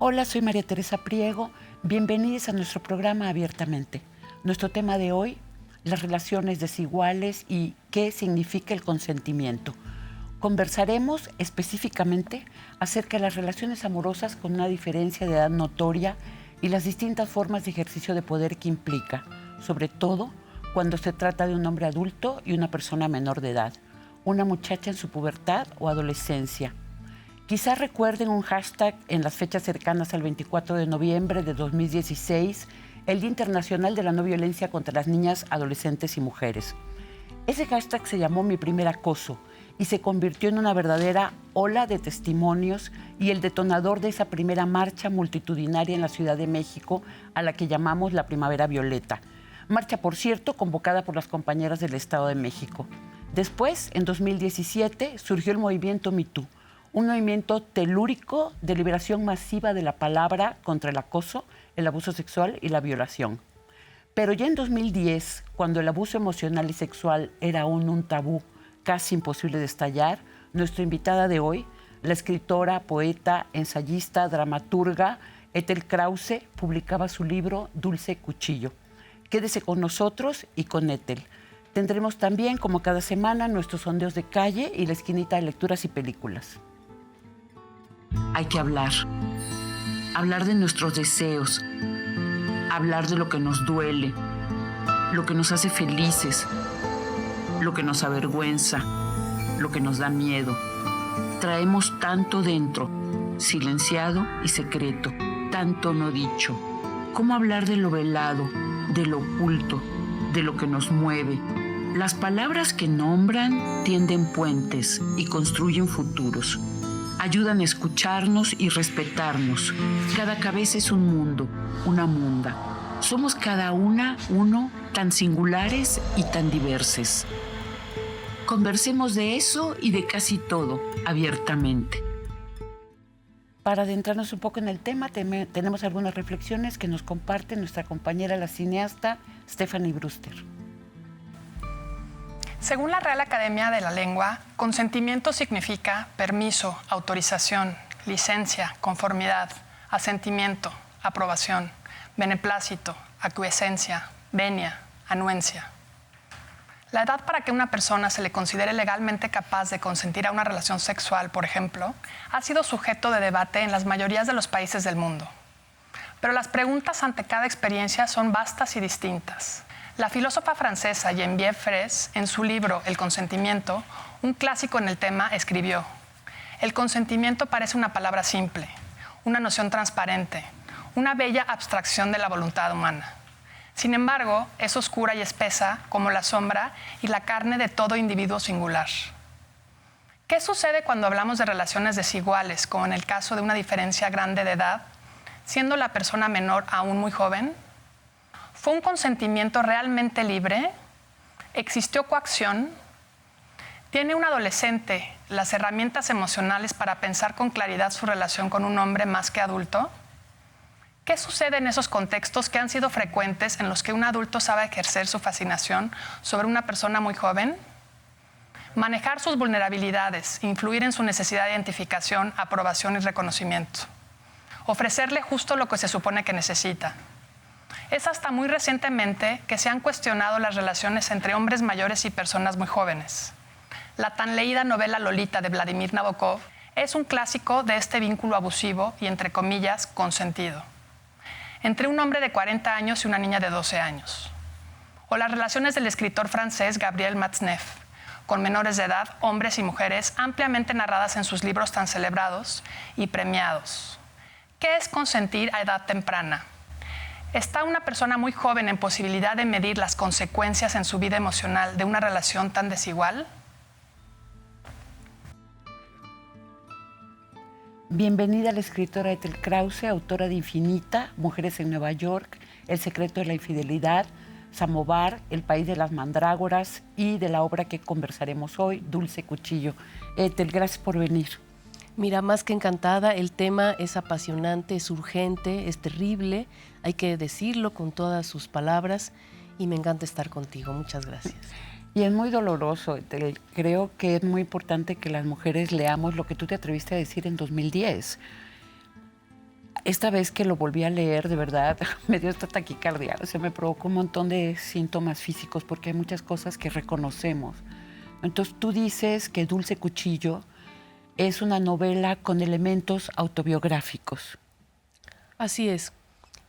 Hola, soy María Teresa Priego. Bienvenidos a nuestro programa Abiertamente. Nuestro tema de hoy, las relaciones desiguales y qué significa el consentimiento. Conversaremos específicamente acerca de las relaciones amorosas con una diferencia de edad notoria y las distintas formas de ejercicio de poder que implica, sobre todo cuando se trata de un hombre adulto y una persona menor de edad, una muchacha en su pubertad o adolescencia. Quizás recuerden un hashtag en las fechas cercanas al 24 de noviembre de 2016, el Día Internacional de la No Violencia contra las Niñas, Adolescentes y Mujeres. Ese hashtag se llamó Mi Primer Acoso y se convirtió en una verdadera ola de testimonios y el detonador de esa primera marcha multitudinaria en la Ciudad de México a la que llamamos la Primavera Violeta. Marcha, por cierto, convocada por las compañeras del Estado de México. Después, en 2017, surgió el movimiento Me Too, un movimiento telúrico de liberación masiva de la palabra contra el acoso, el abuso sexual y la violación. Pero ya en 2010, cuando el abuso emocional y sexual era aún un tabú casi imposible de estallar, nuestra invitada de hoy, la escritora, poeta, ensayista, dramaturga Ethel Krause, publicaba su libro Dulce Cuchillo. Quédese con nosotros y con Ethel. Tendremos también, como cada semana, nuestros sondeos de calle y la esquinita de lecturas y películas. Hay que hablar de nuestros deseos, hablar de lo que nos duele, lo que nos hace felices, lo que nos avergüenza, lo que nos da miedo. Traemos tanto dentro, silenciado y secreto, tanto no dicho. ¿Cómo hablar de lo velado, de lo oculto, de lo que nos mueve? Las palabras que nombran tienden puentes y construyen futuros. Ayudan a escucharnos y respetarnos. Cada cabeza es un mundo, una munda. Somos cada una, uno, tan singulares y tan diversos. Conversemos de eso y de casi todo, abiertamente. Para adentrarnos un poco en el tema, tenemos algunas reflexiones que nos comparte nuestra compañera, la cineasta Stephanie Brewster. Según la Real Academia de la Lengua, consentimiento significa permiso, autorización, licencia, conformidad, asentimiento, aprobación, beneplácito, aquiescencia, venia, anuencia. La edad para que una persona se le considere legalmente capaz de consentir a una relación sexual, por ejemplo, ha sido sujeto de debate en las mayorías de los países del mundo. Pero las preguntas ante cada experiencia son vastas y distintas. La filósofa francesa Geneviève Fraisse, en su libro El consentimiento, un clásico en el tema, escribió: el consentimiento parece una palabra simple, una noción transparente, una bella abstracción de la voluntad humana. Sin embargo, es oscura y espesa como la sombra y la carne de todo individuo singular. ¿Qué sucede cuando hablamos de relaciones desiguales, como en el caso de una diferencia grande de edad, siendo la persona menor aún muy joven? ¿Fue un consentimiento realmente libre? ¿Existió coacción? ¿Tiene un adolescente las herramientas emocionales para pensar con claridad su relación con un hombre más que adulto? ¿Qué sucede en esos contextos que han sido frecuentes en los que un adulto sabe ejercer su fascinación sobre una persona muy joven? Manejar sus vulnerabilidades, influir en su necesidad de identificación, aprobación y reconocimiento. Ofrecerle justo lo que se supone que necesita. Es hasta muy recientemente que se han cuestionado las relaciones entre hombres mayores y personas muy jóvenes. La tan leída novela Lolita de Vladimir Nabokov es un clásico de este vínculo abusivo y, entre comillas, consentido, entre un hombre de 40 años y una niña de 12 años. O las relaciones del escritor francés Gabriel Matzneff, con menores de edad, hombres y mujeres, ampliamente narradas en sus libros tan celebrados y premiados. ¿Qué es consentir a edad temprana? ¿Está una persona muy joven en posibilidad de medir las consecuencias en su vida emocional de una relación tan desigual? Bienvenida la escritora Ethel Krause, autora de Infinita, Mujeres en Nueva York, El secreto de la infidelidad, Samovar, El país de las mandrágoras y de la obra que conversaremos hoy, Dulce Cuchillo. Ethel, gracias por venir. Mira, más que encantada, el tema es apasionante, es urgente, es terrible, hay que decirlo con todas sus palabras y me encanta estar contigo. Muchas gracias. Y es muy doloroso. Creo que es muy importante que las mujeres leamos lo que tú te atreviste a decir en 2010. esta vez que lo volví a leer, de verdad, me dio esta taquicardia. O sea, me provocó un montón de síntomas físicos porque hay muchas cosas que reconocemos. Entonces, tú dices que Dulce Cuchillo es una novela con elementos autobiográficos. Así es.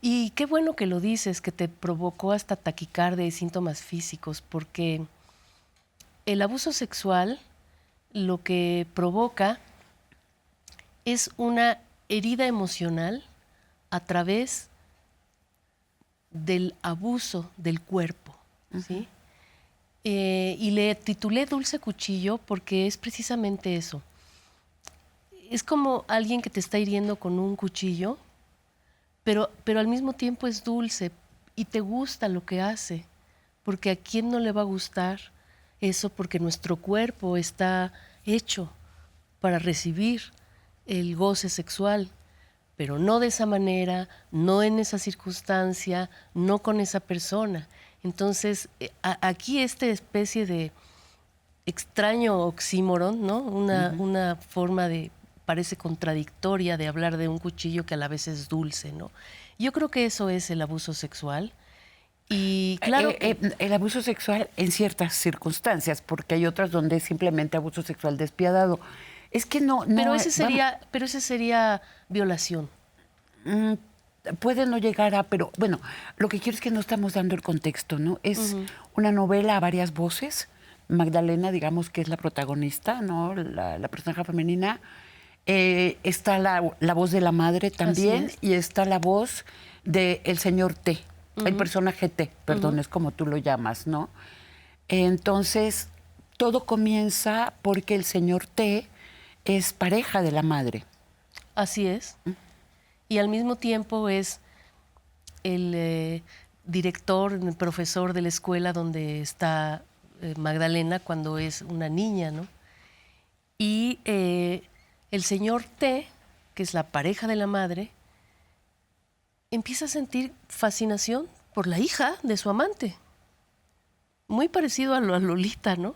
Y qué bueno que lo dices, que te provocó hasta taquicardia y síntomas físicos, porque el abuso sexual lo que provoca es una herida emocional a través del abuso del cuerpo, ¿sí? Y le titulé Dulce Cuchillo porque es precisamente eso. Es como alguien que te está hiriendo con un cuchillo, pero al mismo tiempo es dulce y te gusta lo que hace, porque a quién no le va a gustar eso, porque nuestro cuerpo está hecho para recibir el goce sexual, pero no de esa manera, no en esa circunstancia, no con esa persona. Entonces, aquí esta especie de extraño oxímoron, ¿no? Una forma de, parece contradictoria de hablar de un cuchillo que a la vez es dulce, ¿no? Yo creo que eso es el abuso sexual. Y claro, el abuso sexual en ciertas circunstancias, porque hay otras donde es simplemente abuso sexual despiadado. Es que no pero ese sería violación. Puede no llegar a, pero bueno, lo que quiero es que no estamos dando el contexto, ¿no? Es una novela a varias voces. Magdalena, digamos que es la protagonista, ¿no? La personaje femenina. Está la voz de la madre también y está la voz del señor T, el personaje T, perdón, es como tú lo llamas, ¿no? Entonces, todo comienza porque el señor T es pareja de la madre. Así es. Y al mismo tiempo es el director, el profesor de la escuela donde está Magdalena cuando es una niña, ¿no? Y el señor T, que es la pareja de la madre, empieza a sentir fascinación por la hija de su amante. Muy parecido a Lolita, ¿no?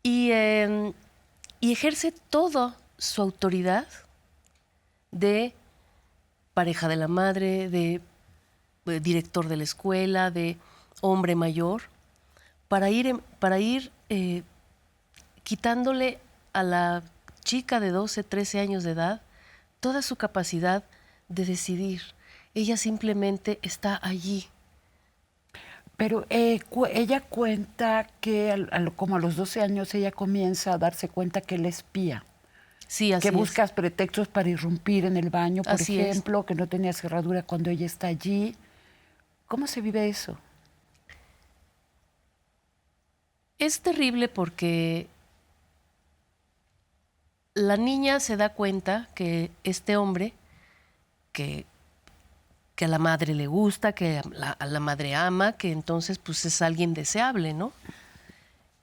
Y ejerce toda su autoridad de pareja de la madre, de director de la escuela, de hombre mayor, para ir quitándole a la chica de 12, 13 años de edad toda su capacidad de decidir. Ella simplemente está allí. Pero ella cuenta que como a los 12 años ella comienza a darse cuenta que él espía. Sí, así que es. buscas pretextos para irrumpir en el baño, por Así ejemplo, que no tenía cerradura cuando ella está allí. ¿Cómo se vive eso? Es terrible porque la niña se da cuenta que este hombre, que a la madre le gusta, que a la madre ama, que entonces pues es alguien deseable, ¿no?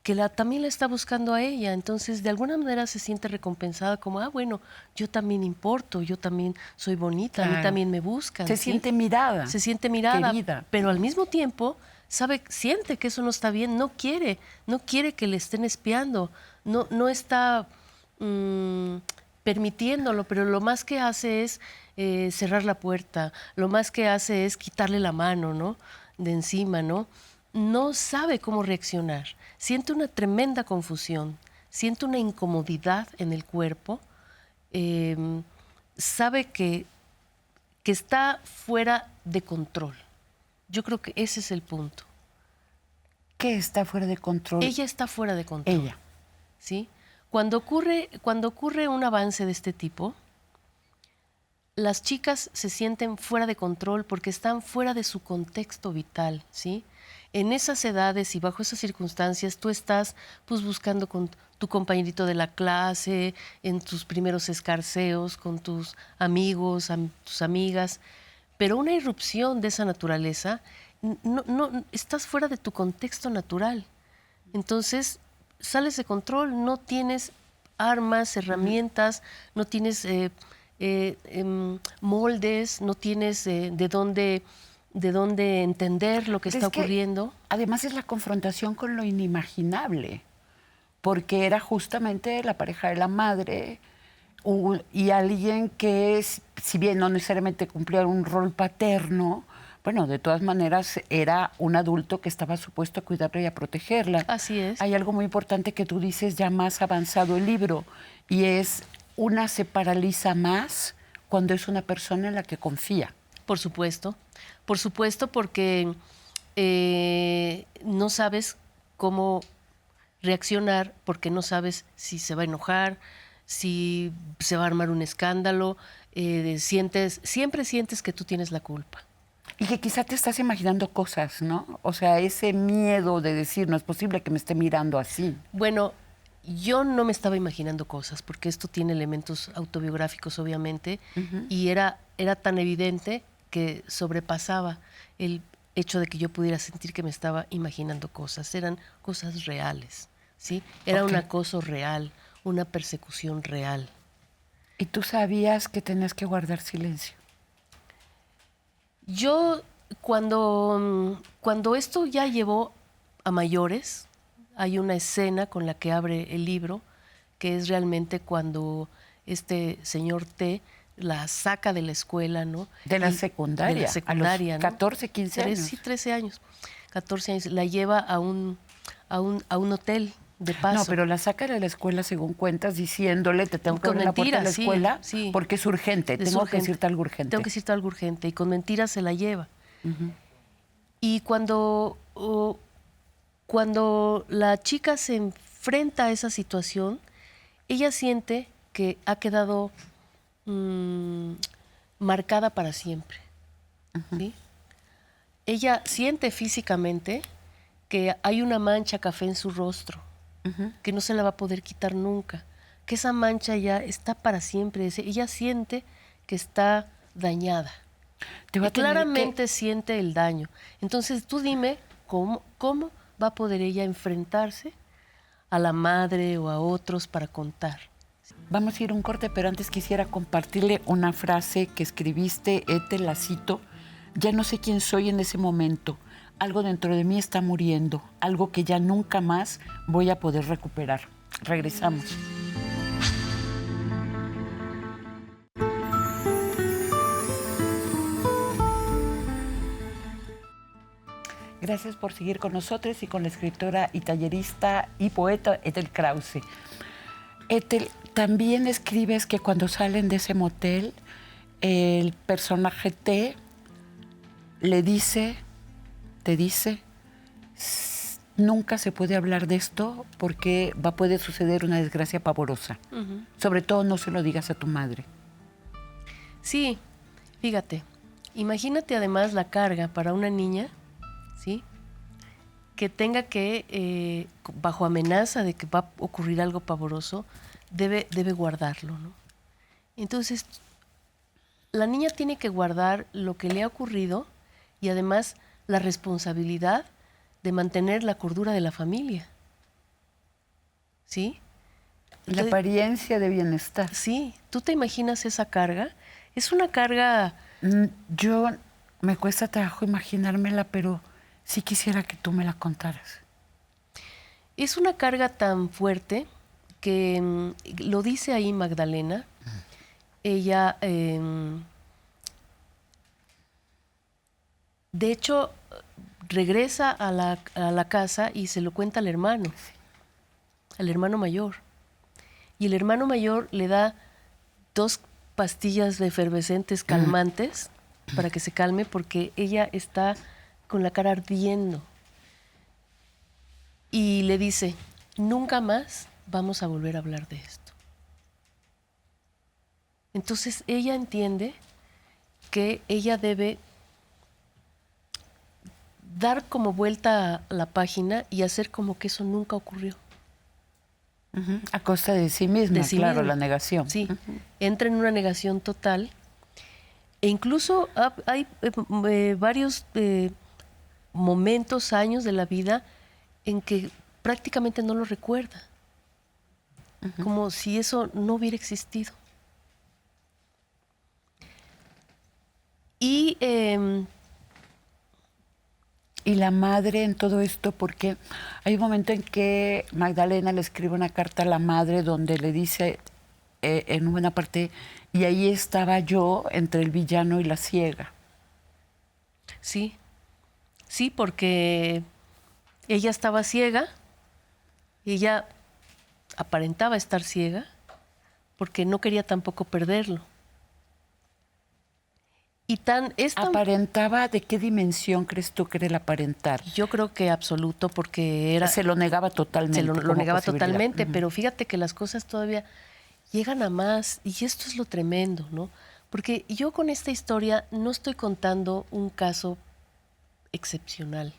Que también la está buscando a ella, entonces de alguna manera se siente recompensada como, bueno, yo también importo, yo también soy bonita, claro. A mí también me buscan. Se siente mirada. Se siente mirada, querida. Pero al mismo tiempo siente que eso no está bien, no quiere que le estén espiando, no está permitiéndolo, pero lo más que hace es cerrar la puerta, lo más que hace es quitarle la mano, ¿no? De encima, ¿no? No sabe cómo reaccionar, siente una tremenda confusión, siente una incomodidad en el cuerpo, sabe que está fuera de control. Yo creo que ese es el punto. ¿Qué está fuera de control? Ella está fuera de control. Ella. ¿Sí? Cuando ocurre un avance de este tipo, las chicas se sienten fuera de control porque están fuera de su contexto vital, ¿sí? En esas edades y bajo esas circunstancias tú estás pues buscando con tu compañerito de la clase, en tus primeros escarceos, con tus amigos, tus amigas, pero una irrupción de esa naturaleza, no estás fuera de tu contexto natural. Entonces sales de control, no tienes armas, herramientas, no tienes moldes, no tienes de dónde entender lo que está ocurriendo. Además es la confrontación con lo inimaginable, porque era justamente la pareja de la madre y alguien que, si bien no necesariamente cumplía un rol paterno, bueno, de todas maneras era un adulto que estaba supuesto a cuidarla y a protegerla. Así es. Hay algo muy importante que tú dices ya más avanzado el libro, y es una se paraliza más cuando es una persona en la que confía. Por supuesto, porque no sabes cómo reaccionar, porque no sabes si se va a enojar, si se va a armar un escándalo, siempre sientes que tú tienes la culpa. Y que quizá te estás imaginando cosas, ¿no? O sea, ese miedo de decir, no es posible que me esté mirando así. Bueno, yo no me estaba imaginando cosas, porque esto tiene elementos autobiográficos, obviamente, y era tan evidente que sobrepasaba el hecho de que yo pudiera sentir que me estaba imaginando cosas. Eran cosas reales, ¿sí? Era un acoso real, una persecución real. ¿Y tú sabías que tenías que guardar silencio? Yo, cuando esto ya llevó a mayores, hay una escena con la que abre el libro, que es realmente cuando este señor T la saca de la escuela, ¿no? De la secundaria. De la secundaria, a los 14, 15 años. Sí, 13 años. 14 años. La lleva a un hotel de paso. No, pero la saca de la escuela, según cuentas, diciéndole, te tengo que abrir la puerta de la escuela porque es urgente, tengo que decirte algo urgente. Tengo que decirte algo urgente. Y con mentiras se la lleva. Y cuando la chica se enfrenta a esa situación, ella siente que ha quedado marcada para siempre. ¿Sí? Ella siente físicamente que hay una mancha café en su rostro, que no se la va a poder quitar nunca, que esa mancha ya está para siempre. Ella siente que está dañada. Y claramente siente el daño. Entonces tú dime cómo va a poder ella enfrentarse a la madre o a otros para contar. Vamos a ir a un corte, pero antes quisiera compartirle una frase que escribiste, Ethel, la cito. Ya no sé quién soy en ese momento. Algo dentro de mí está muriendo, algo que ya nunca más voy a poder recuperar. Regresamos. Gracias por seguir con nosotros y con la escritora y tallerista y poeta Ethel Krause. Ethel, también escribes que cuando salen de ese motel, el personaje T te dice, nunca se puede hablar de esto porque puede suceder una desgracia pavorosa. Sobre todo no se lo digas a tu madre. Sí, fíjate, imagínate además la carga para una niña, ¿sí? Que tenga que, bajo amenaza de que va a ocurrir algo pavoroso, debe guardarlo, ¿no? Entonces, la niña tiene que guardar lo que le ha ocurrido y además la responsabilidad de mantener la cordura de la familia. ¿Sí? La apariencia de bienestar. Sí, ¿tú te imaginas esa carga? Es una carga... Yo me cuesta trabajo imaginármela, pero sí quisiera que tú me la contaras. Es una carga tan fuerte que lo dice ahí Magdalena. Ella, de hecho, regresa a la casa y se lo cuenta al hermano mayor. Y el hermano mayor le da 2 pastillas de efervescentes calmantes para que se calme, porque ella está con la cara ardiendo. Y le dice, nunca más vamos a volver a hablar de esto. Entonces ella entiende que ella debe dar como vuelta a la página y hacer como que eso nunca ocurrió. A costa de sí misma, claro, la negación. Sí, entra en una negación total. E incluso hay varios momentos, años de la vida en que prácticamente no lo recuerda. Como si eso no hubiera existido. Y la madre en todo esto, porque hay un momento en que Magdalena le escribe una carta a la madre donde le dice, en buena parte, y ahí estaba yo entre el villano y la ciega. Sí, sí, porque ella estaba ciega, ella aparentaba estar ciega, porque no quería tampoco perderlo. Y es tan... ¿Aparentaba de qué dimensión crees tú que era el aparentar? Yo creo que absoluto, porque era... Se lo negaba totalmente. Se lo como negaba posibilidad. totalmente, pero fíjate que las cosas todavía llegan a más, y esto es lo tremendo, ¿no? Porque yo con esta historia no estoy contando un caso excepcional,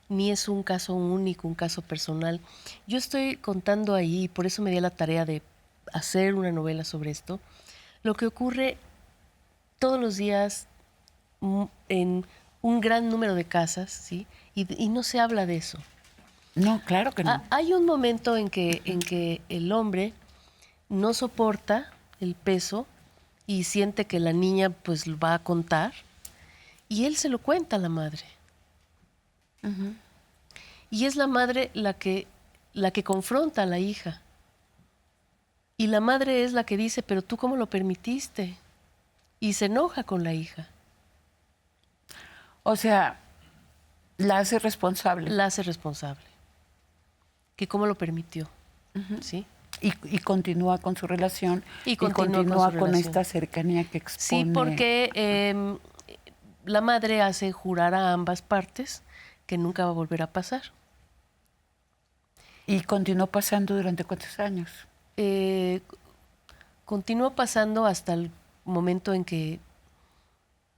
ni es un caso único, un caso personal. Yo estoy contando ahí, y por eso me di a la tarea de hacer una novela sobre esto, lo que ocurre todos los días en un gran número de casas, ¿sí? Y no se habla de eso. No, claro que no. Hay un momento en que el hombre no soporta el peso y siente que la niña pues lo va a contar, y él se lo cuenta a la madre. Y es la madre la que confronta a la hija. Y la madre es la que dice, pero tú ¿cómo lo permitiste? Y se enoja con la hija. O sea, la hace responsable. La hace responsable. Que cómo lo permitió. ¿Sí? Y continúa con su relación. Y continúa con esta cercanía que expone. Sí, porque la madre hace jurar a ambas partes que nunca va a volver a pasar. ¿Y continuó pasando durante cuántos años? Continuó pasando hasta el momento en que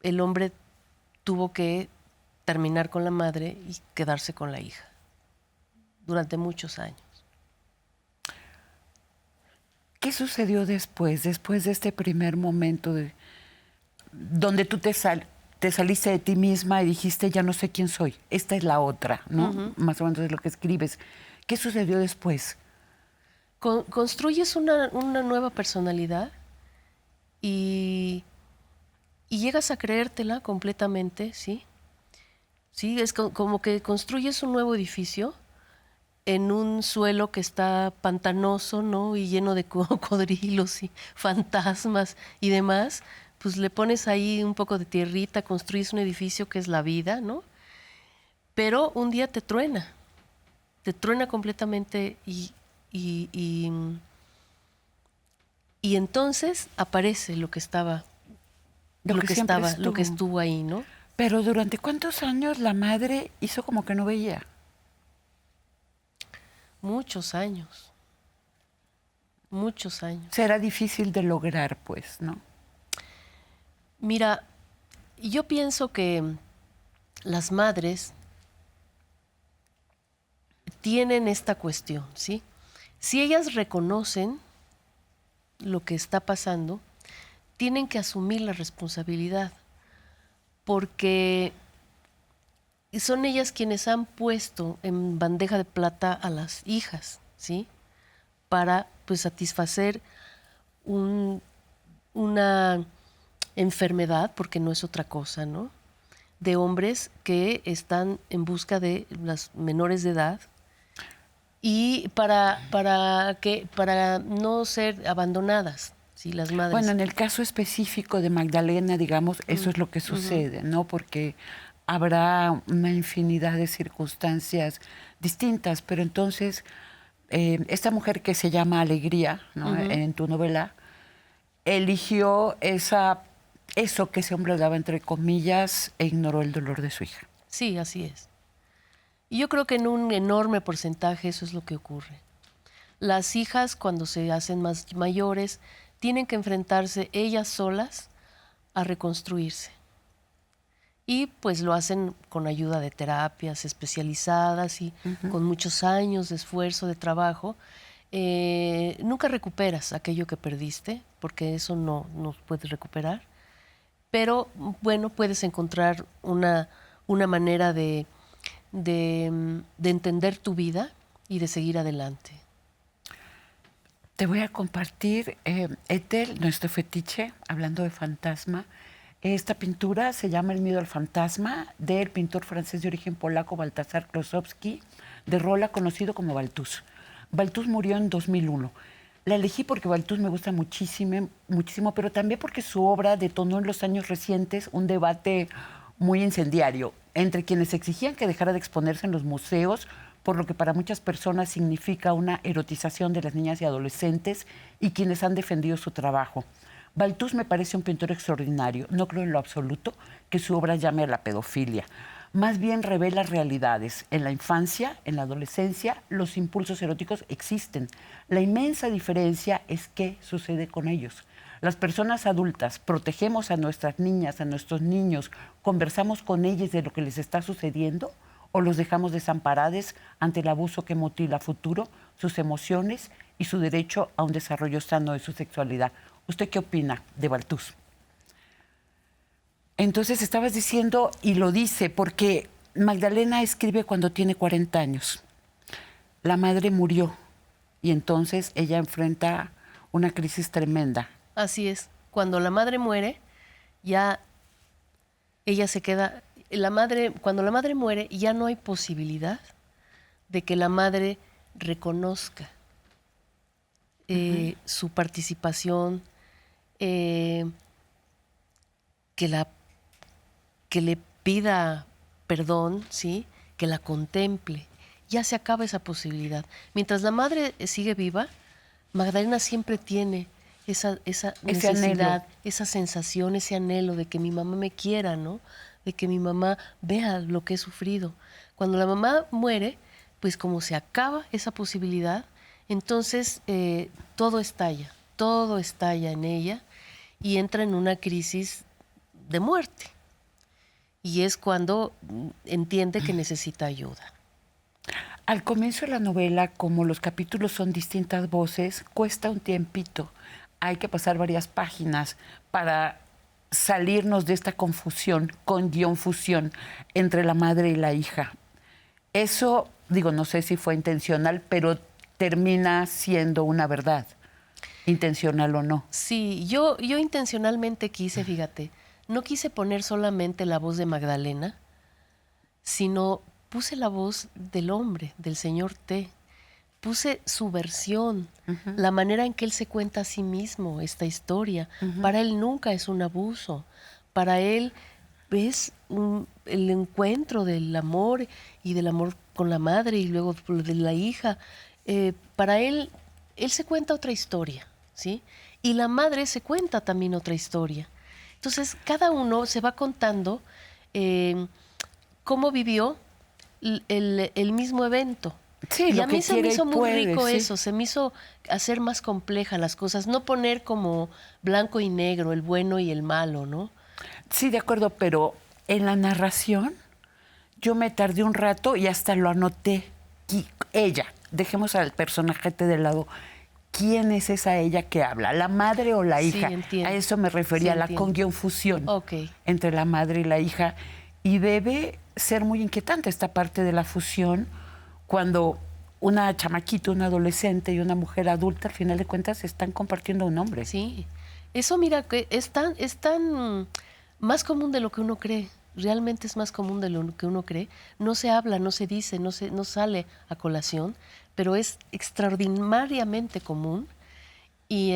el hombre tuvo que terminar con la madre y quedarse con la hija. Durante muchos años. ¿Qué sucedió después de este primer momento donde tú te saliste de ti misma y dijiste, ya no sé quién soy, esta es la otra, ¿no? Más o menos es lo que escribes. ¿Qué sucedió después? Construyes una nueva personalidad y llegas a creértela completamente, ¿sí? Sí, es como que construyes un nuevo edificio en un suelo que está pantanoso, ¿no? Y lleno de cocodrilos y fantasmas y demás. Pues le pones ahí un poco de tierrita, construyes un edificio que es la vida, ¿no? Pero un día te truena completamente y entonces aparece lo que estuvo ahí, ¿no? Pero ¿durante cuántos años la madre hizo como que no veía? Muchos años. Muchos años. Será difícil de lograr, pues, ¿no? Mira, yo pienso que las madres tienen esta cuestión, ¿sí? Si ellas reconocen lo que está pasando, tienen que asumir la responsabilidad, porque son ellas quienes han puesto en bandeja de plata a las hijas, ¿sí? Para pues satisfacer una enfermedad, porque no es otra cosa, ¿no? De hombres que están en busca de las menores de edad y para no ser abandonadas, ¿sí? Las madres. Bueno, en el caso específico de Magdalena, digamos, eso es lo que sucede, ¿no? Porque habrá una infinidad de circunstancias distintas, pero entonces esta mujer que se llama Alegría, ¿no? En tu novela, eligió eso que ese hombre daba entre comillas e ignoró el dolor de su hija. Sí, así es. Y yo creo que en un enorme porcentaje eso es lo que ocurre. Las hijas, cuando se hacen más mayores, tienen que enfrentarse ellas solas a reconstruirse. Y pues lo hacen con ayuda de terapias especializadas y con muchos años de esfuerzo, de trabajo. Nunca recuperas aquello que perdiste, porque eso no puedes recuperar. Pero bueno, puedes encontrar una manera de entender tu vida y de seguir adelante. Te voy a compartir, Ethel, nuestro fetiche, hablando de fantasma. Esta pintura se llama El miedo al fantasma, del pintor francés de origen polaco Baltasar Klosowski, de Rola, conocido como Balthus. Balthus murió en 2001. La elegí porque Baltús me gusta muchísimo, pero también porque su obra detonó en los años recientes un debate muy incendiario entre quienes exigían que dejara de exponerse en los museos, por lo que para muchas personas significa una erotización de las niñas y adolescentes, y quienes han defendido su trabajo. Baltús me parece un pintor extraordinario. No creo en lo absoluto que su obra llame a la pedofilia. Más bien revela realidades. En la infancia, en la adolescencia, los impulsos eróticos existen. La inmensa diferencia es qué sucede con ellos. Las personas adultas protegemos a nuestras niñas, a nuestros niños, conversamos con ellos de lo que les está sucediendo, o los dejamos desamparados ante el abuso que mutila a futuro sus emociones y su derecho a un desarrollo sano de su sexualidad. ¿Usted qué opina de Baltús? Entonces estabas diciendo, y lo dice, porque Magdalena escribe cuando tiene 40 años. La madre murió y entonces ella enfrenta una crisis tremenda. Así es. Cuando la madre muere, ya ella se queda... Cuando la madre muere, ya no hay posibilidad de que la madre reconozca su participación, que le pida perdón, ¿sí? Que la contemple. Ya se acaba esa posibilidad. Mientras la madre sigue viva, Magdalena siempre tiene esa necesidad, esa sensación, ese anhelo de que mi mamá me quiera, ¿no? De que mi mamá vea lo que he sufrido. Cuando la mamá muere, pues como se acaba esa posibilidad, entonces todo estalla en ella y entra en una crisis de muerte. Y es cuando entiende que necesita ayuda. Al comienzo de la novela, como los capítulos son distintas voces, cuesta un tiempito. Hay que pasar varias páginas para salirnos de esta confusión, fusión entre la madre y la hija. Eso, digo, no sé si fue intencional, pero termina siendo una verdad, intencional o no. Sí, yo intencionalmente quise, fíjate, no quise poner solamente la voz de Magdalena, sino puse la voz del hombre, del señor T. Puse su versión, la manera en que él se cuenta a sí mismo esta historia. Para él nunca es un abuso. Para él es el encuentro del amor y del amor con la madre y luego de la hija. Para él se cuenta otra historia, ¿sí? Y la madre se cuenta también otra historia. Entonces, cada uno se va contando cómo vivió el mismo evento. Sí, y a mí se me hizo muy rico sí. eso, se me hizo hacer más complejas las cosas, no poner como blanco y negro, el bueno y el malo, ¿no? Sí, de acuerdo, pero en la narración yo me tardé un rato y hasta lo anoté. Ella, dejemos al personaje de lado. ¿Quién es esa ella que habla? ¿La madre o la hija? Entiendo. A eso me refería, Sí, la confusión entre la madre y la hija. Y debe ser muy inquietante esta parte de la fusión cuando una chamaquita, un adolescente y una mujer adulta, al final de cuentas, están compartiendo un hombre. Sí, eso mira, que es tan más común de lo que uno cree. Realmente es más común de lo que uno cree. No se habla, no se dice, no sale a colación, pero es extraordinariamente común y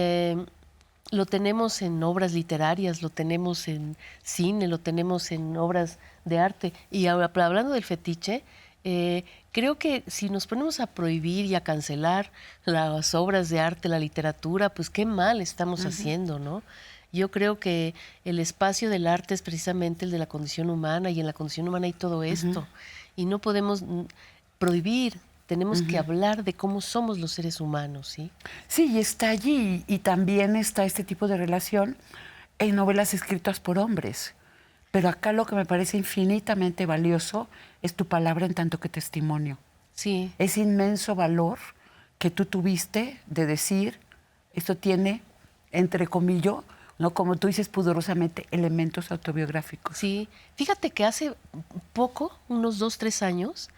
lo tenemos en obras literarias, lo tenemos en cine, lo tenemos en obras de arte. Y hablando del fetiche, creo que si nos ponemos a prohibir y a cancelar las obras de arte, la literatura, pues qué mal estamos haciendo, ¿no? Yo creo que el espacio del arte es precisamente el de la condición humana y en la condición humana hay todo esto. Y no podemos prohibir, tenemos que hablar de cómo somos los seres humanos, ¿sí? Sí, y está allí. Y también está este tipo de relación en novelas escritas por hombres. Pero acá lo que me parece infinitamente valioso es tu palabra en tanto que testimonio. Sí. Es inmenso valor que tú tuviste de decir, esto tiene, entre comillas, ¿no? Como tú dices pudorosamente, elementos autobiográficos. Sí. Fíjate que hace poco, unos 2, 3 años,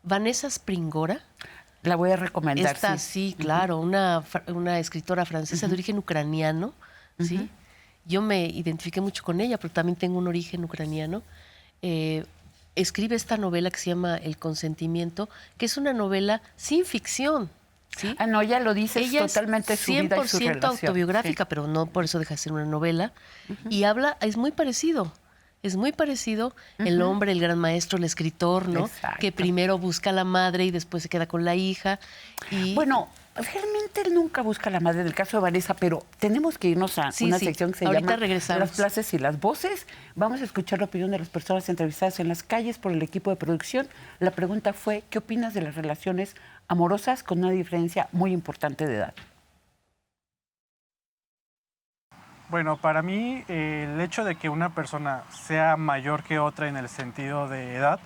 Vanessa Springora. La voy a recomendar. Esta, sí, claro, una escritora francesa de origen ucraniano, ¿sí? Yo me identifiqué mucho con ella, pero también tengo un origen ucraniano. Escribe esta novela que se llama El consentimiento, que es una novela sin ficción, ¿sí? Ah, no, ella lo dice, Ella es totalmente es su vida y su 100% relación. autobiográfica, Sí. pero no por eso deja de ser una novela. Y habla, es muy parecido. Es muy parecido el hombre, el gran maestro, el escritor, ¿no? Exacto. Que primero busca a la madre y después se queda con la hija. Y Bueno, realmente él nunca busca a la madre del caso de Vanessa, pero tenemos que irnos a Sí, una sí. sección que se Ahorita llama regresamos. Las frases y las voces. Vamos a escuchar la opinión de las personas entrevistadas en las calles por el equipo de producción. La pregunta fue, ¿qué opinas de las relaciones amorosas con una diferencia muy importante de edad? Bueno, para mí el hecho de que una persona sea mayor que otra en el sentido de edad,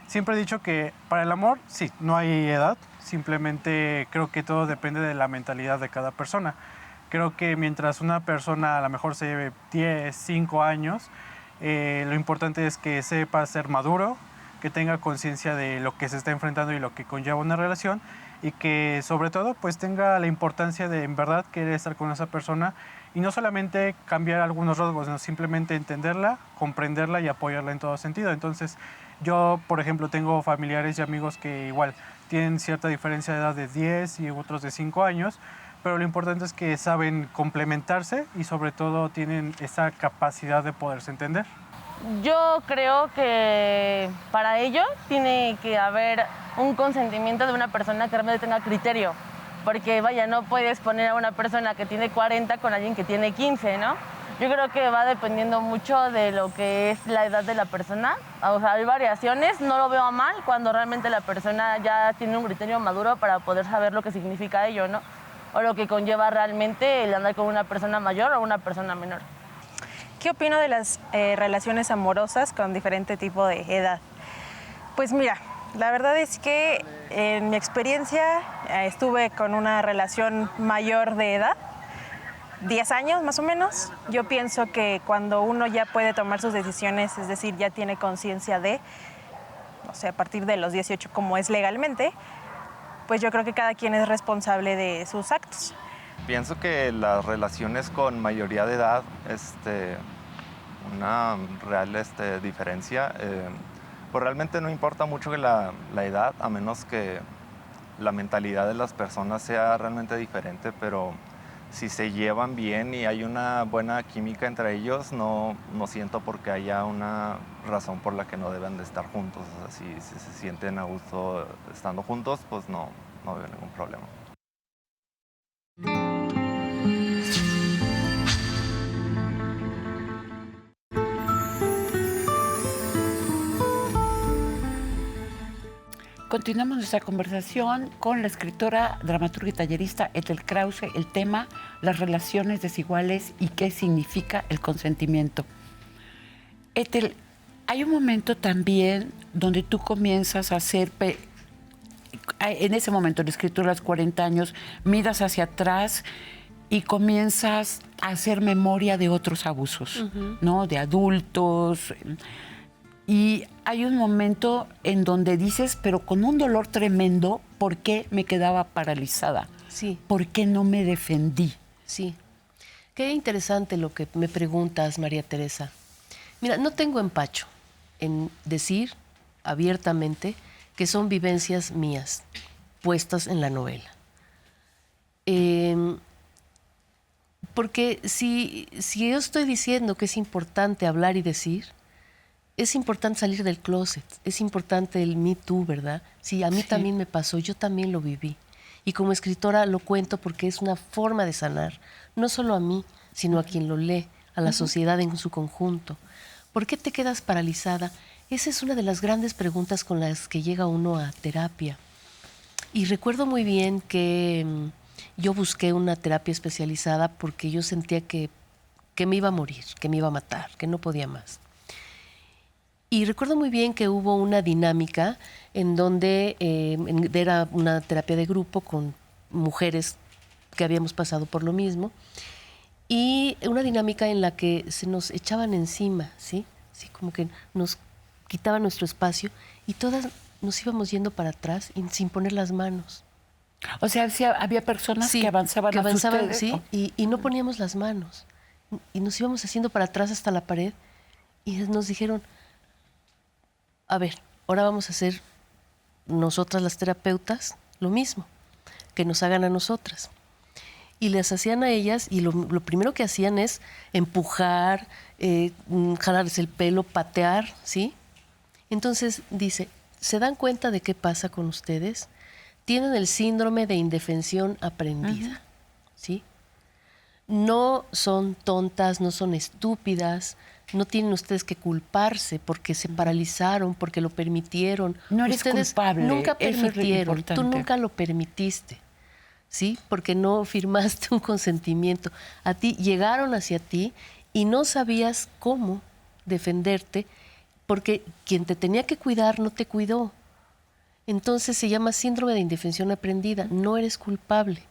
siempre he dicho que para el amor, sí, no hay edad, simplemente creo que todo depende de la mentalidad de cada persona. Creo que mientras una persona a lo mejor se lleve 10, 5 años, lo importante es que sepa ser maduro, que tenga conciencia de lo que se está enfrentando y lo que conlleva una relación y que sobre todo pues tenga la importancia de en verdad querer estar con esa persona y no solamente cambiar algunos rasgos, sino simplemente entenderla, comprenderla y apoyarla en todo sentido. Entonces yo, por ejemplo, tengo familiares y amigos que igual tienen cierta diferencia de edad de 10 y otros de 5 años, pero lo importante es que saben complementarse y sobre todo tienen esa capacidad de poderse entender. Yo creo que para ello tiene que haber un consentimiento de una persona que realmente tenga criterio, porque vaya, no puedes poner a una persona que tiene 40 con alguien que tiene 15, ¿no? Yo creo que va dependiendo mucho de lo que es la edad de la persona. O sea, hay variaciones, no lo veo a mal cuando realmente la persona ya tiene un criterio maduro para poder saber lo que significa ello, ¿no? O lo que conlleva realmente el andar con una persona mayor o una persona menor. ¿Qué opino de las relaciones amorosas con diferente tipo de edad? Pues mira, la verdad es que en mi experiencia estuve con una relación mayor de edad, 10 años más o menos. Yo pienso que cuando uno ya puede tomar sus decisiones, es decir, ya tiene conciencia de, no sé, a partir de los 18 como es legalmente, pues yo creo que cada quien es responsable de sus actos. Pienso que las relaciones con mayoría de edad, una real diferencia, pues realmente no importa mucho que la edad, a menos que la mentalidad de las personas sea realmente diferente, pero si se llevan bien y hay una buena química entre ellos, no siento por qué haya una razón por la que no deben de estar juntos. O sea, si se sienten a gusto estando juntos, pues no veo ningún problema. Continuamos nuestra conversación con la escritora, dramaturga y tallerista Ethel Krause. El tema, las relaciones desiguales y qué significa el consentimiento. Ethel, hay un momento también donde tú comienzas a hacer, en ese momento, la escritura a los 40 años, miras hacia atrás y comienzas a hacer memoria de otros abusos, ¿no? De adultos. Y hay un momento en donde dices, pero con un dolor tremendo, ¿por qué me quedaba paralizada? sí, ¿Por qué no me defendí? sí. Qué interesante lo que me preguntas, María Teresa. Mira, no tengo empacho en decir abiertamente que son vivencias mías, puestas en la novela. Porque si yo estoy diciendo que es importante hablar y decir, es importante salir del closet, es importante el Me Too, ¿verdad? Sí, a mí también me pasó, yo también lo viví. Y como escritora lo cuento porque es una forma de sanar, no solo a mí, sino a quien lo lee, a la sociedad en su conjunto. ¿Por qué te quedas paralizada? Esa es una de las grandes preguntas con las que llega uno a terapia. Y recuerdo muy bien que yo busqué una terapia especializada porque yo sentía que me iba a morir, que me iba a matar, que no podía más. Y recuerdo muy bien que hubo una dinámica en donde era una terapia de grupo con mujeres que habíamos pasado por lo mismo y una dinámica en la que se nos echaban encima, ¿sí? Sí, como que nos quitaban nuestro espacio y todas nos íbamos yendo para atrás y sin poner las manos. O sea, sí, había personas Sí, que avanzaban que hacia avanzaban, ustedes. sí, Oh. y no poníamos las manos. Y nos íbamos haciendo para atrás hasta la pared y nos dijeron, a ver, ahora vamos a hacer nosotras las terapeutas lo mismo. que nos hagan a nosotras. Y les hacían a ellas, y lo primero que hacían es empujar, jalarles el pelo, patear, ¿sí? Entonces dice, ¿se dan cuenta de qué pasa con ustedes? Tienen el síndrome de indefensión aprendida, ¿sí? No son tontas, no son estúpidas, no tienen ustedes que culparse porque se paralizaron, porque lo permitieron. No eres ustedes culpable, nunca eso es permitieron, tú importante. nunca lo permitiste, ¿sí? Porque no firmaste un consentimiento. A ti llegaron hacia ti y no sabías cómo defenderte porque quien te tenía que cuidar no te cuidó. Entonces se llama síndrome de indefensión aprendida. No eres culpable.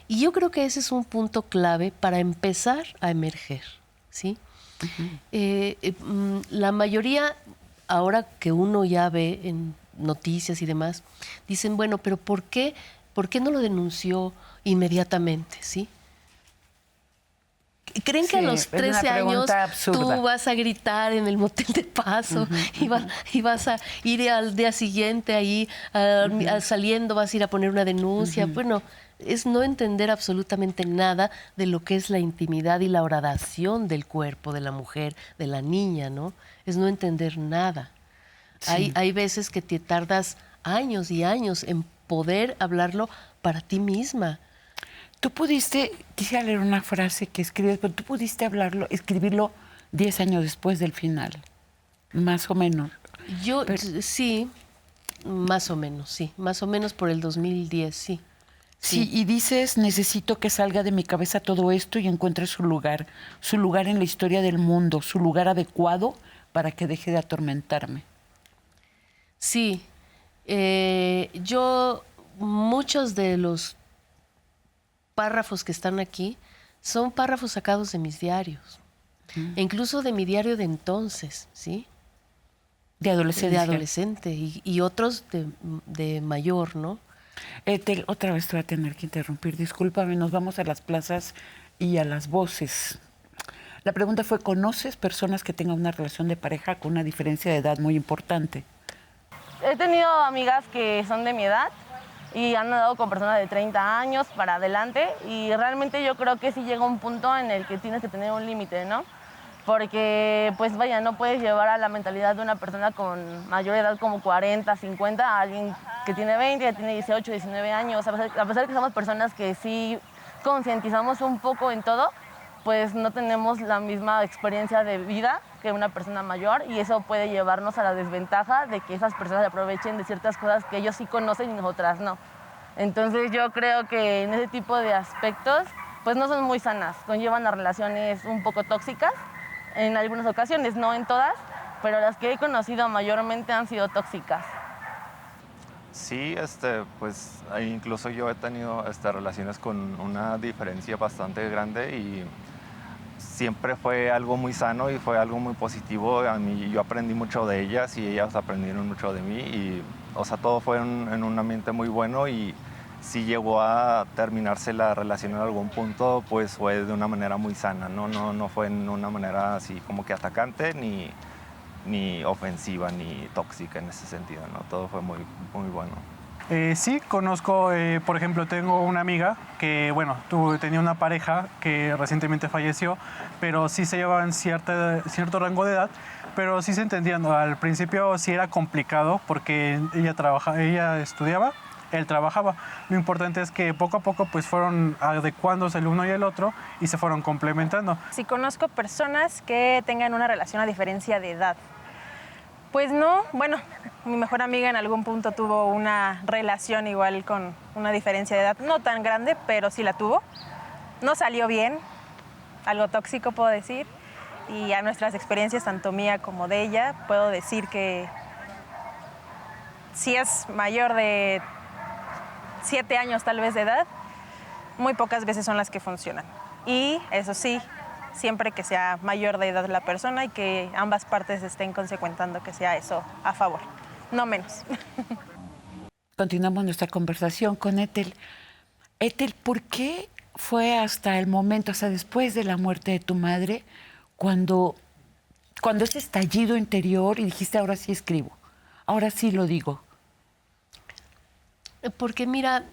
Y yo creo que ese es un punto clave para empezar a emerger, ¿sí? La mayoría, ahora que uno ya ve en noticias y demás, dicen, bueno, pero ¿por qué no lo denunció inmediatamente, sí? ¿Creen que Sí, a los es una 13 años pregunta absurda. tú vas a gritar en el motel de Paso y vas a ir al día siguiente ahí saliendo, vas a ir a poner una denuncia? Bueno, es no entender absolutamente nada de lo que es la intimidad y la horadación del cuerpo de la mujer, de la niña, ¿no? Es no entender nada. Sí. Hay veces que te tardas años y años en poder hablarlo para ti misma. Tú pudiste, quisiera leer una frase que escribes, pero tú pudiste escribirlo 10 años después del final, más o menos. Yo, sí, más o menos por el 2010, sí. Sí, y dices, necesito que salga de mi cabeza todo esto y encuentre su lugar en la historia del mundo, su lugar adecuado para que deje de atormentarme. Sí, yo, muchos de los párrafos que están aquí son párrafos sacados de mis diarios, e incluso de mi diario de entonces, ¿sí? De adolescencia. De adolescente y otros de mayor, ¿no? Ethel, otra vez te voy a tener que interrumpir. Discúlpame, nos vamos a las plazas y a las voces. La pregunta fue, ¿conoces personas que tengan una relación de pareja con una diferencia de edad muy importante? He tenido amigas que son de mi edad y han andado con personas de 30 años para adelante y realmente yo creo que sí llega un punto en el que tienes que tener un límite, ¿no? Porque, pues vaya, no puedes llevar a la mentalidad de una persona con mayor edad como 40, 50, a alguien que tiene 20, que tiene 18, 19 años. A pesar de que somos personas que sí concientizamos un poco en todo, pues no tenemos la misma experiencia de vida que una persona mayor y eso puede llevarnos a la desventaja de que esas personas se aprovechen de ciertas cosas que ellos sí conocen y nosotras no. Entonces yo creo que en ese tipo de aspectos, pues no son muy sanas, conllevan a relaciones un poco tóxicas. En algunas ocasiones, no en todas, pero las que he conocido mayormente han sido tóxicas. Sí, pues incluso yo he tenido relaciones con una diferencia bastante grande y siempre fue algo muy sano y fue algo muy positivo. A mí, yo aprendí mucho de ellas y ellas aprendieron mucho de mí y, o sea, todo fue en un ambiente muy bueno y si llegó a terminarse la relación en algún punto, pues fue de una manera muy sana, no fue en una manera así como que atacante, ni ofensiva, ni tóxica en ese sentido, ¿no? Todo fue muy, muy bueno. Sí, conozco, por ejemplo, tengo una amiga que, bueno, tenía una pareja que recientemente falleció, pero sí se llevaban cierto rango de edad, pero sí se entendían. Al principio sí era complicado porque ella estudiaba, él trabajaba. Lo importante es que poco a poco pues fueron adecuándose el uno y el otro y se fueron complementando. Si conozco personas que tengan una relación a diferencia de edad. Pues no, bueno, mi mejor amiga en algún punto tuvo una relación igual con una diferencia de edad, no tan grande, pero sí la tuvo. No salió bien, algo tóxico puedo decir, y a nuestras experiencias, tanto mía como de ella, puedo decir que si es mayor de 7 años tal vez de edad, muy pocas veces son las que funcionan. Y eso sí, siempre que sea mayor de edad la persona y que ambas partes estén consecuentando que sea eso a favor, no menos. Continuamos nuestra conversación con Ethel. Ethel, ¿por qué fue hasta el momento, hasta después de la muerte de tu madre, cuando ese estallido interior y dijiste, ahora sí escribo, ahora sí lo digo? Porque mira,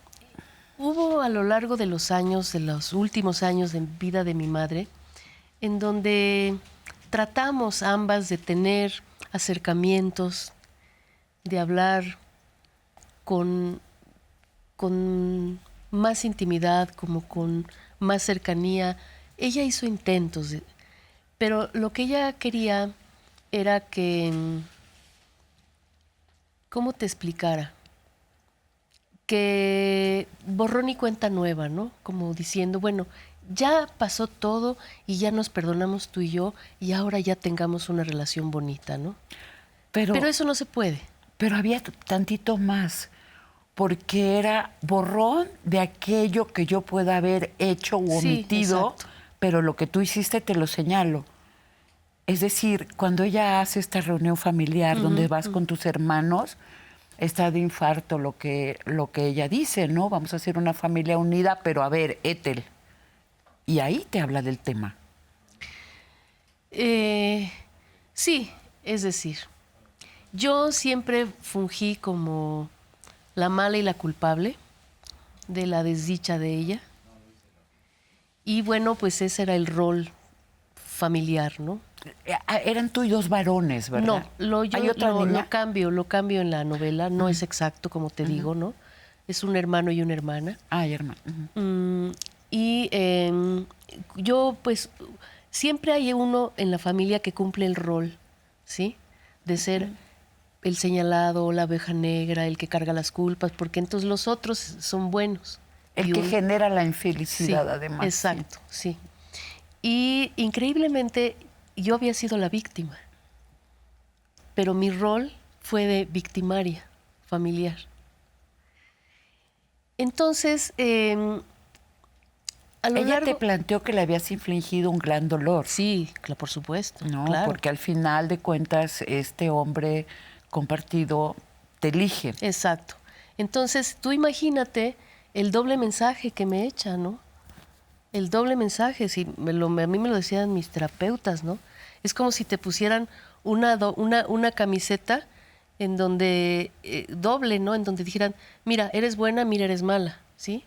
Hubo a lo largo de los años, de los últimos años de vida de mi madre, en donde tratamos ambas de tener acercamientos, de hablar con más intimidad, como con más cercanía. Ella hizo intentos, pero lo que ella quería era que, ¿cómo te explicara? Que borrón y cuenta nueva, ¿no? Como diciendo, bueno, ya pasó todo y ya nos perdonamos tú y yo y ahora ya tengamos una relación bonita, ¿no? Pero eso no se puede. Pero había tantito más, porque era borrón de aquello que yo pueda haber hecho u omitido, sí, pero lo que tú hiciste te lo señalo. Es decir, cuando ella hace esta reunión familiar donde vas con tus hermanos, está de infarto lo que ella dice, ¿no? Vamos a hacer una familia unida, pero a ver, Ethel. Y ahí te habla del tema. Sí, es decir, yo siempre fungí como la mala y la culpable de la desdicha de ella. Y bueno, pues ese era el rol familiar, ¿no? Eran tú y dos varones, ¿verdad? No, ¿Hay otra niña? lo cambio en la novela, no es exacto como te digo, ¿no? Es un hermano y una hermana. Ay, hermano. Y yo, pues, siempre hay uno en la familia que cumple el rol, ¿sí? De ser el señalado, la oveja negra, el que carga las culpas, porque entonces los otros son buenos. El que genera la infelicidad, además. Exacto, sí. Y increíblemente yo había sido la víctima, pero mi rol fue de victimaria familiar. Entonces, a lo Ella largo... te planteó que le habías infligido un gran dolor. Sí, por supuesto. No, claro. porque al final de cuentas este hombre compartido te elige. Exacto. Entonces, tú imagínate el doble mensaje que me echa, ¿no? El doble mensaje, si a mí me lo decían mis terapeutas, ¿no? Es como si te pusieran una camiseta en donde, doble, ¿no? En donde dijeran, mira, eres buena, mira, eres mala, ¿sí?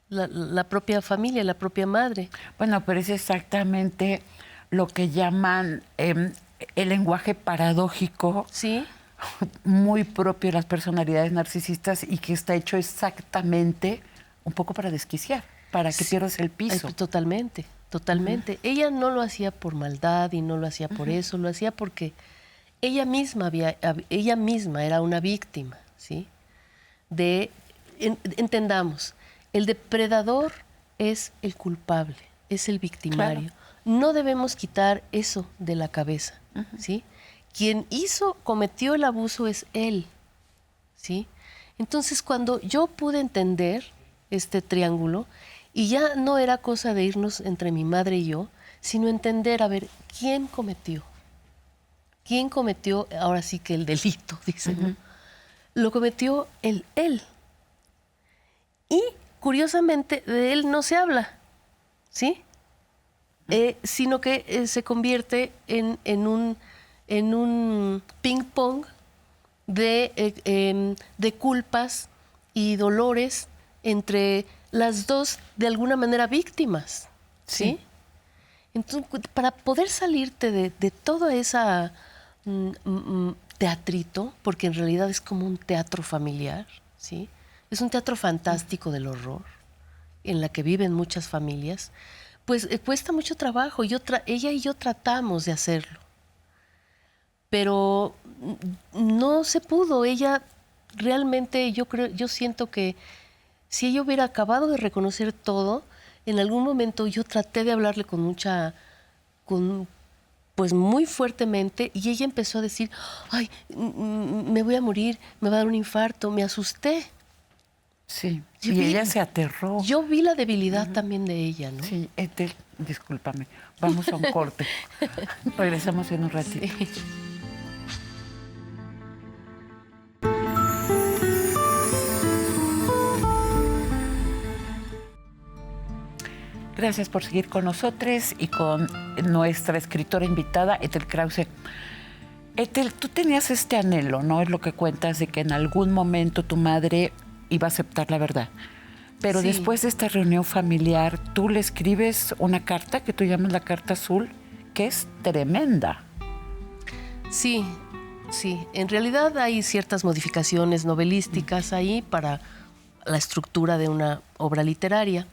La propia familia, la propia madre. Bueno, pero es exactamente lo que llaman el lenguaje paradójico. Sí. Muy propio de las personalidades narcisistas y que está hecho exactamente un poco para desquiciar, para que pierdas el piso. Ay, totalmente, totalmente. Ella no lo hacía por maldad y no lo hacía por eso, lo hacía porque ella misma era una víctima, ¿sí? Entendamos, el depredador es el culpable, es el victimario. Claro. No debemos quitar eso de la cabeza, ¿sí? Quien cometió el abuso es él, ¿sí? Entonces, cuando yo pude entender este triángulo, y ya no era cosa de irnos entre mi madre y yo, sino entender, a ver, ¿quién cometió? ¿Quién cometió, ahora sí que el delito, dicen, ¿no? Lo cometió él. Y, curiosamente, de él no se habla, ¿sí? Sino que se convierte en un ping-pong de culpas y dolores entre las dos, de alguna manera, víctimas, ¿sí? Entonces, para poder salirte de todo ese teatrito, porque en realidad es como un teatro familiar, ¿sí? Es un teatro fantástico del horror, en la que viven muchas familias, pues cuesta mucho trabajo. Ella y yo tratamos de hacerlo. Pero no se pudo. Ella realmente, yo siento que si ella hubiera acabado de reconocer todo, en algún momento yo traté de hablarle pues muy fuertemente, y ella empezó a decir, ay, me voy a morir, me va a dar un infarto, me asusté. Sí, y ella se aterró. Yo vi la debilidad también de ella, ¿no? Sí, Ethel, discúlpame, vamos a un corte. Regresamos en un ratito. Sí. Gracias por seguir con nosotros y con nuestra escritora invitada, Ethel Krause. Ethel, tú tenías este anhelo, ¿no? Es lo que cuentas, de que en algún momento tu madre iba a aceptar la verdad. Pero Sí. después de esta reunión familiar, tú le escribes una carta que tú llamas la carta azul, que es tremenda. Sí, sí. En realidad hay ciertas modificaciones novelísticas ahí para la estructura de una obra literaria,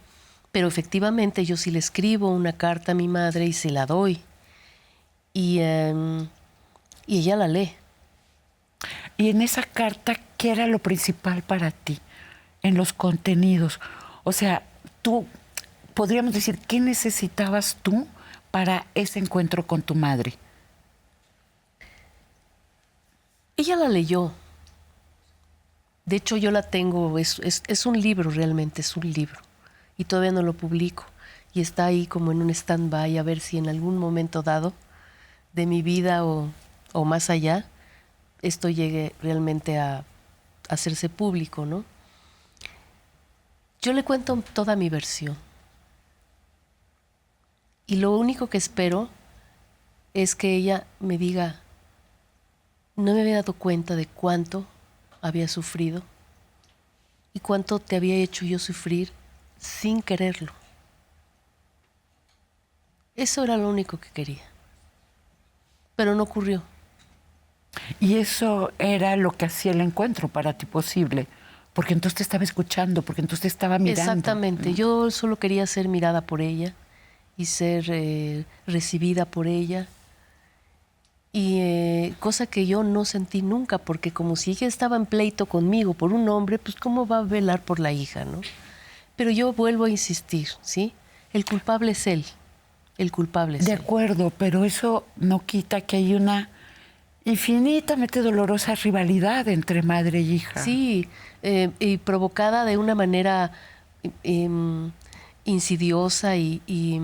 pero efectivamente yo sí le escribo una carta a mi madre y se la doy. Y ella la lee. Y en esa carta, ¿qué era lo principal para ti en los contenidos? O sea, tú, podríamos decir, ¿qué necesitabas tú para ese encuentro con tu madre? Ella la leyó. De hecho, yo la tengo, es un libro realmente, es un libro. Y todavía no lo publico. Y está ahí como en un stand-by a ver si en algún momento dado de mi vida o más allá, esto llegue realmente a hacerse público, ¿no? Yo le cuento toda mi versión. Y lo único que espero es que ella me diga, no me había dado cuenta de cuánto había sufrido y cuánto te había hecho yo sufrir sin quererlo. Eso era lo único que quería. Pero no ocurrió. Y eso era lo que hacía el encuentro para ti posible, porque entonces te estaba escuchando, porque entonces te estaba mirando. Exactamente. Yo solo quería ser mirada por ella y ser recibida por ella. Y cosa que yo no sentí nunca, porque como si ella estaba en pleito conmigo por un hombre, pues ¿cómo va a velar por la hija, no? Pero yo vuelvo a insistir, ¿sí? El culpable es él. El culpable es De él. acuerdo, pero eso no quita que hay una infinitamente dolorosa rivalidad entre madre y hija. Sí, y provocada de una manera insidiosa y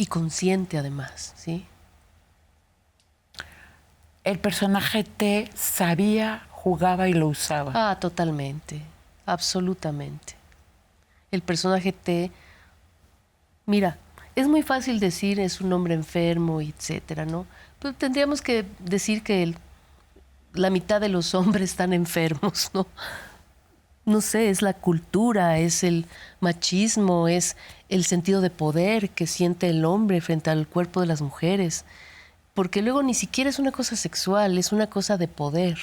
consciente además, ¿sí? El personaje T sabía, jugaba y lo usaba. Ah, totalmente, absolutamente. El personaje T, mira, es muy fácil decir es un hombre enfermo, etcétera, ¿no? Pero tendríamos que decir que la mitad de los hombres están enfermos, ¿no? No sé, es la cultura, es el machismo, es el sentido de poder que siente el hombre frente al cuerpo de las mujeres. Porque luego ni siquiera es una cosa sexual, es una cosa de poder,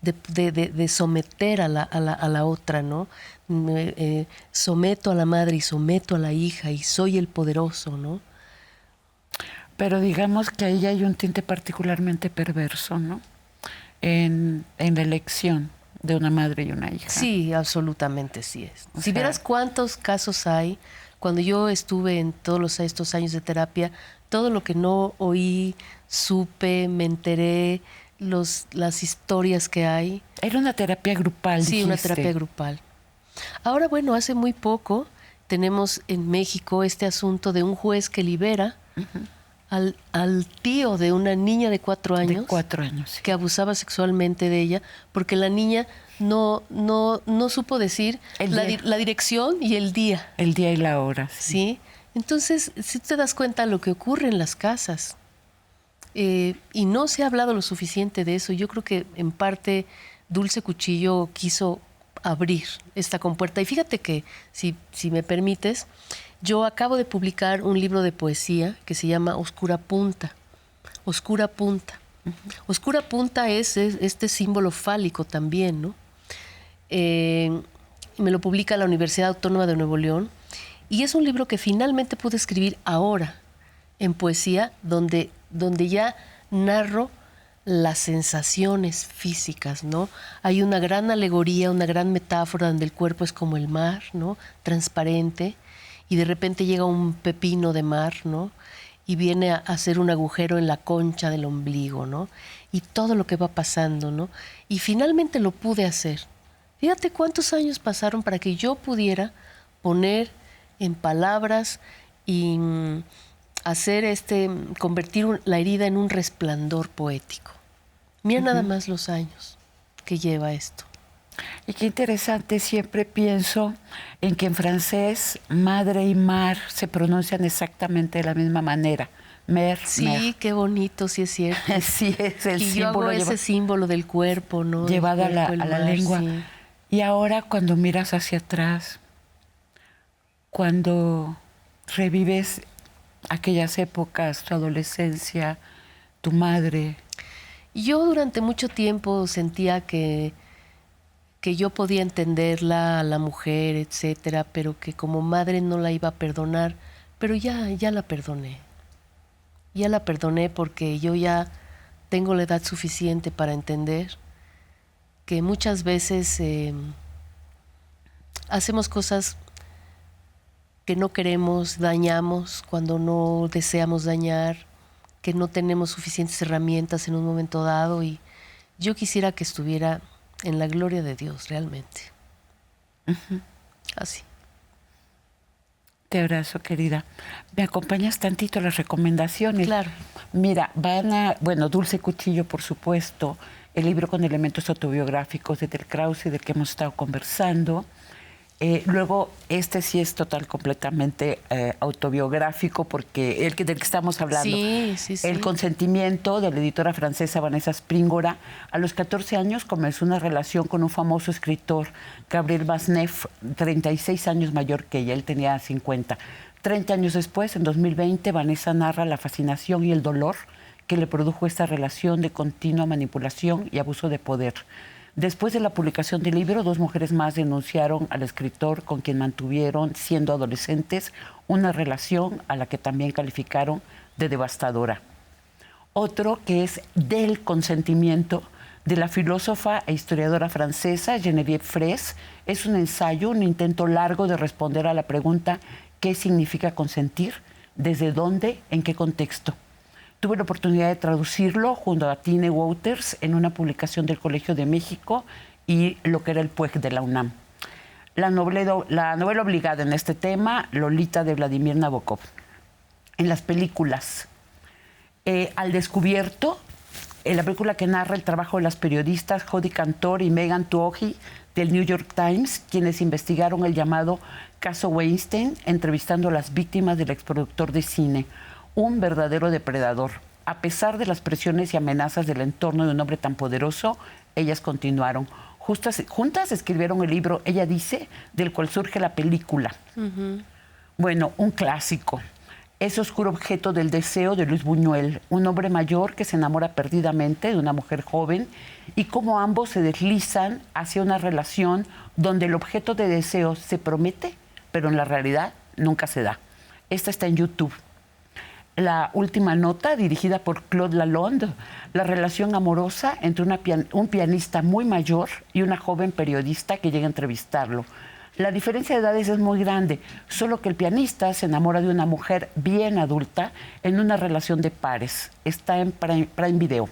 de someter a la otra, ¿no? Someto a la madre y someto a la hija y soy el poderoso, ¿no? Pero digamos que ahí hay un tinte particularmente perverso, ¿no? En la elección de una madre y una hija. Sí, absolutamente sí es. O Si sea, vieras cuántos casos hay, cuando yo estuve en todos estos años de terapia, todo lo que no oí, supe, me enteré, las historias que hay. Era una terapia grupal, Sí, una dijiste. terapia grupal. Ahora, bueno, hace muy poco tenemos en México este asunto de un juez que libera al tío de una niña de 4 años. De 4 años, sí. Que abusaba sexualmente de ella, porque la niña no supo decir El la día. dirección y el día, El día y la hora. Sí. ¿sí? Entonces, si te das cuenta de lo que ocurre en las casas, y no se ha hablado lo suficiente de eso, yo creo que en parte Dulce Cuchillo quiso abrir esta compuerta. Y fíjate que, si me permites, yo acabo de publicar un libro de poesía que se llama Oscura Punta. Oscura Punta. Oscura Punta es este símbolo fálico también, ¿no? Me lo publica la Universidad Autónoma de Nuevo León y es un libro que finalmente pude escribir ahora en poesía, donde ya narro las sensaciones físicas, ¿no? Hay una gran alegoría, una gran metáfora donde el cuerpo es como el mar, ¿no? Transparente, y de repente llega un pepino de mar, ¿no? Y viene a hacer un agujero en la concha del ombligo, ¿no? Y todo lo que va pasando, ¿no? Y finalmente lo pude hacer. Fíjate cuántos años pasaron para que yo pudiera poner en palabras y convertir la herida en un resplandor poético. Mira nada más los años que lleva esto. Y qué interesante, siempre pienso en que en francés madre y mar se pronuncian exactamente de la misma manera. Mer, Sí, mer. qué bonito, sí es cierto. Sí, es el Y yo hago símbolo ese símbolo del cuerpo, ¿no? Del llevado a cuerpo, el la mar, lengua. sí. Y ahora cuando miras hacia atrás, cuando revives aquellas épocas, tu adolescencia, tu madre. Yo durante mucho tiempo sentía que yo podía entenderla, a la mujer, etcétera, pero que como madre no la iba a perdonar, pero ya la perdoné. Ya la perdoné porque yo ya tengo la edad suficiente para entender que muchas veces hacemos cosas que no queremos, dañamos cuando no deseamos dañar, que no tenemos suficientes herramientas en un momento dado, y yo quisiera que estuviera en la gloria de Dios realmente. Así. Te abrazo, querida. ¿Me acompañas tantito a las recomendaciones? Claro. Mira, Dulce Cuchillo, por supuesto, el libro con elementos autobiográficos de Del Krause, del que hemos estado conversando. Luego, este sí es completamente autobiográfico, porque del que estamos hablando. Sí. El consentimiento, de la editora francesa Vanessa Springora. A los 14 años comenzó una relación con un famoso escritor, Gabriel Masneff, 36 años mayor que ella, él tenía 50. 30 años después, en 2020, Vanessa narra la fascinación y el dolor que le produjo esta relación de continua manipulación y abuso de poder. Después de la publicación del libro, 2 mujeres más denunciaron al escritor, con quien mantuvieron, siendo adolescentes, una relación a la que también calificaron de devastadora. Otro que es Del consentimiento, de la filósofa e historiadora francesa Geneviève Fraisse, es un ensayo, un intento largo de responder a la pregunta ¿qué significa consentir? ¿Desde dónde? ¿En qué contexto? Tuve la oportunidad de traducirlo junto a Tine Wouters en una publicación del Colegio de México y lo que era el PUEC de la UNAM. La novela obligada en este tema, Lolita, de Vladimir Nabokov. En las películas, Al Descubierto, la película que narra el trabajo de las periodistas Jodi Kantor y Megan Twohy del New York Times, quienes investigaron el llamado caso Weinstein, entrevistando a las víctimas del exproductor de cine. Un verdadero depredador. A pesar de las presiones y amenazas del entorno de un hombre tan poderoso, ellas continuaron. Juntas escribieron el libro Ella dice, del cual surge la película. Bueno, un clásico. Ese oscuro objeto del deseo, de Luis Buñuel, un hombre mayor que se enamora perdidamente de una mujer joven, y cómo ambos se deslizan hacia una relación donde el objeto de deseo se promete, pero en la realidad nunca se da. Esta está en YouTube. La última nota, dirigida por Claude Lalonde, la relación amorosa entre un pianista muy mayor y una joven periodista que llega a entrevistarlo. La diferencia de edades es muy grande, solo que el pianista se enamora de una mujer bien adulta en una relación de pares. Está en Prime Video.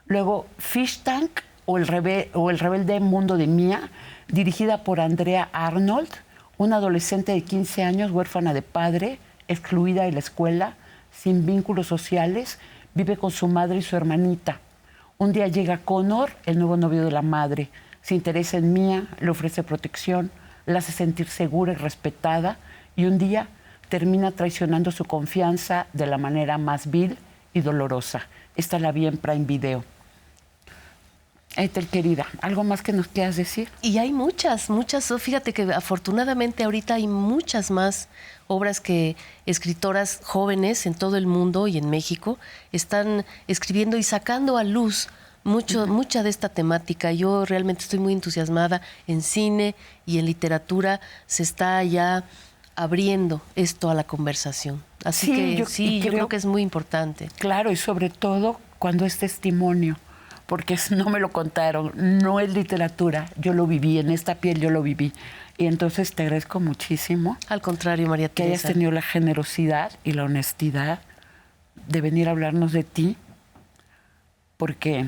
Luego, Fish Tank o el rebelde mundo de Mia, dirigida por Andrea Arnold, una adolescente de 15 años, huérfana de padre, excluida de la escuela, sin vínculos sociales, vive con su madre y su hermanita. Un día llega Connor, el nuevo novio de la madre, se interesa en Mia, le ofrece protección, la hace sentir segura y respetada, y un día termina traicionando su confianza de la manera más vil y dolorosa. Esta la vi en Prime Video. Ethel, querida, ¿algo más que nos quieras decir? Y hay muchas. Fíjate que afortunadamente ahorita hay muchas más obras que escritoras jóvenes en todo el mundo y en México están escribiendo y sacando a luz mucha de esta temática. Yo realmente estoy muy entusiasmada. En cine y en literatura se está ya abriendo esto a la conversación. Así que yo creo que es muy importante. Claro, y sobre todo cuando es testimonio, porque no me lo contaron, no es literatura, yo lo viví, en esta piel yo lo viví. Y entonces te agradezco muchísimo. Al contrario, María Teresa. Que hayas tenido la generosidad y la honestidad de venir a hablarnos de ti, porque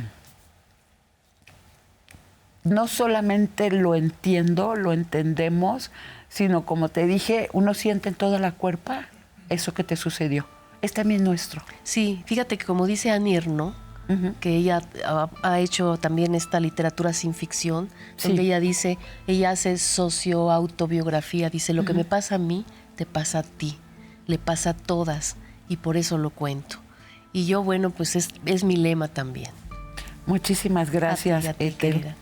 no solamente lo entiendo, lo entendemos, sino como te dije, uno siente en toda la cuerpa eso que te sucedió. Es también nuestro. Sí, fíjate que como dice Annie Ernaux, que ella ha hecho también esta literatura sin ficción, donde ella dice, ella hace socioautobiografía, dice, lo que me pasa a mí, te pasa a ti, le pasa a todas, y por eso lo cuento. Y yo, bueno, pues es mi lema también. Muchísimas gracias, Ethel.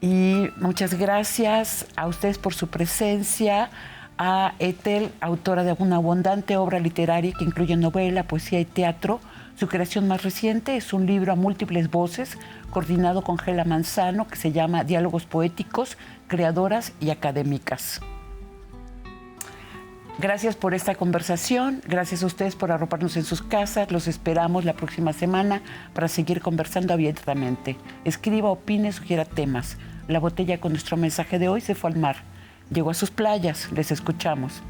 Y muchas gracias a ustedes por su presencia, a Ethel, autora de una abundante obra literaria que incluye novela, poesía y teatro. Su creación más reciente es un libro a múltiples voces, coordinado con Gela Manzano, que se llama Diálogos Poéticos, Creadoras y Académicas. Gracias por esta conversación, gracias a ustedes por arroparnos en sus casas. Los esperamos la próxima semana para seguir conversando abiertamente. Escriba, opine, sugiera temas. La botella con nuestro mensaje de hoy se fue al mar. Llegó a sus playas, les escuchamos.